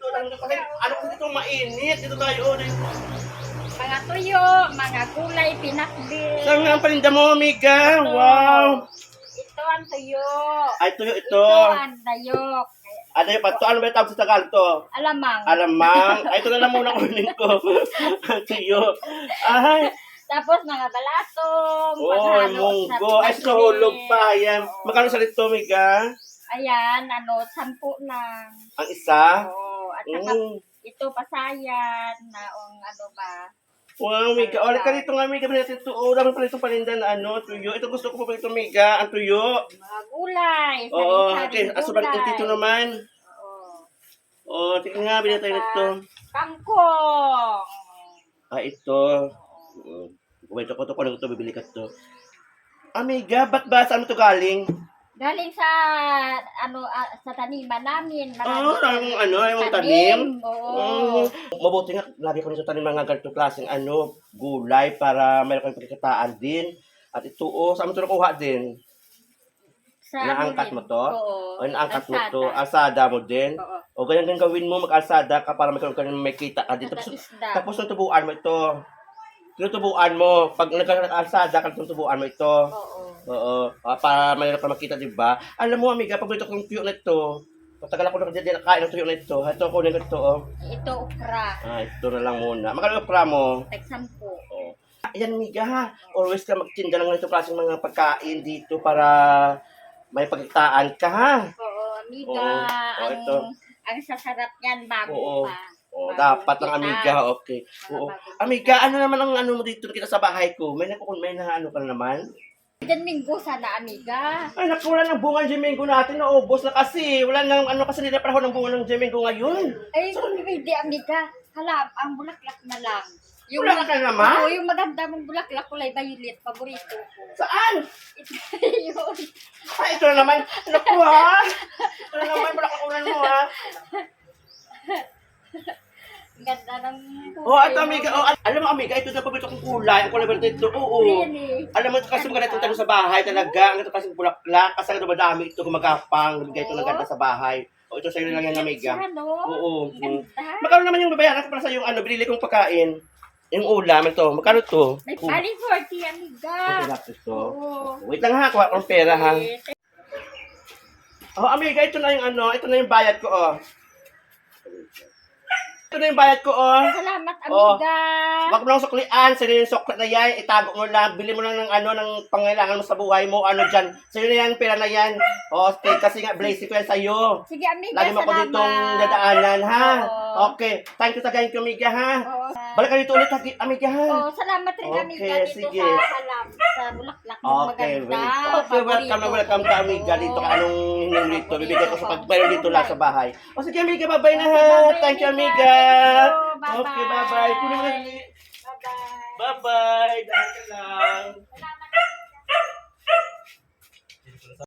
dito. Ano kasi dito mainit? Dito tayo. Mga tuyo, mga gulay, pinakbit. Saan nga ang paninda mo, amiga? Wow! Ito ang tuyo. Ay, tuyo ito. Ito ang dayok. Ano yung pato? Ano ba yung tawag sa Tagalog to? Alamang. Alamang. Ay, ito na lang muna kunin ko. Tuyo. Ay. Tapos mga balatong. Oh, panghalo munggo. Ay, sa hulog pa. Ayan. Magkano sa rito, amiga? Ayan, 10 lang. Ang isa? Oo. At saka ito pasayan na ano ba? Wow, amiga. O, ka dito nga, amiga. Natin ito. Oh, dami pala itong paninda na tuyo. Ito gusto ko pa ito, amiga. Ang tuyo. Mga gulay. Oo, sari-saring okay. Asubat dito naman. Oo. Oh, tingnan nga, binili tayo nito. Kangkong. Ah, ito. Wait, ako ito. Kung ito, bibili ka ito. Amiga, ba't ba? Saan mo ito galing? Galing sa sa taniman namin. Yung tanim? Oo. Mabuti nga, lagi ko nito tanim mga ganito klaseng gulay para mayroon kayong pagkakitaan din. At ito, saan mo ito nakuha din? Sa Naangkat mo to? Oo. O naangkat mo Kalsada. to? Alsada mo din? Oo. O ganyan gawin mo, mag-alsada ka para may kita ka dito. At isda. Tapos tutubuan mo ito. Tinutubuan mo. Pag nagkakaalsada ka, tutubuan mo ito. Oo. Oo. Para mayroon ka makita, di ba? Alam mo, amiga, paborito kong tuyo na ito. Matagal ako nakain ng tuyo na ito. Ito, kunin ko ito, oh. Ito ukra. Ito na lang muna. Magkano okra mo? Tag-10. Oh. Ayan, amiga, ha? Always ka magtinda ng ganito klaseng mga pagkain dito para may pagkitaan ka, ha? Oo, amiga. Oo. Ito. Ang sasarap niyan bago Oo. pa. Oh, Bago dapat lang, kita. amiga. Okay. Oo. Bago kita. Amiga, ano naman ang mo dito kita sa bahay ko? May na ano ka na naman? Diyan minggo sana, amiga. Ay, naku, wala ng bunga ng Jemingo natin. Naubos na kasi. Wala nang kasi nila panahon ng bunga ng Jemingo ngayon. Ay, hindi, amiga. Hala, ang bulaklak na lang. Wala ka naman? Oo, yung maganda mong bulaklak, kulay violet, paborito ko. Saan? Yun. Ay, ito na naman. Naku, ha? Ito na naman. Wala kakunan mo, ha? Ganda ng Oh, ito, amiga. Oh, alam mo, amiga, ito na paborito kong kulay. Ang kulay ba ito? Oo. Really? Alam mo, kasi maganda itong tanong sa bahay talaga. Ang ito kasi bulaklak. Kasi ito madami ito gumagapang. Nabigay ito ng ganda sa bahay. O, ito sa'yo lang yan, amiga. Ano? Oo. Ganda. Magkano naman yung babayaran ko para sa yung binili kong pagkain? Yung ulam, ito. Magkano to? May pali 40, amiga. Okay lang ito. Oo. Wait lang ha, kuha akong pera ha. Oh, amiga, ito na yung ito na yung bayad ko, oh. Ito na yung bayad ko, oh. Salamat, Oh. amiga. Wag mo lang suklian, sa'yo yung sukli na yan, itago mo lang, bili mo lang ng ng pangailangan mo sa buhay mo, dyan. Sa'yo na yan, pera na yan. Oh, okay, kasi nga, blessing ko yan sa'yo. Sige, amiga, Lagi mo ko salamat. ditong dadaanan, ha? Oo. Okay, thank you sa ganyan, amiga, ha? Oo. Balik ka dito ulit, amiga, ha? Oh, salamat rin, amiga, Okay, dito sige. sa bulaklak mo Okay, maganda. welcome ka, amiga, dito ka, anong hinong dito, bibigay ko sa pagbayad dito lang sa bahay. O sige, amiga, bye-bye na, ha? Thank you, amiga. Bye-bye. Okay, bye-bye. Kunin mo na. Bye-bye. Bye-bye. Dahil ka lang. Salamat.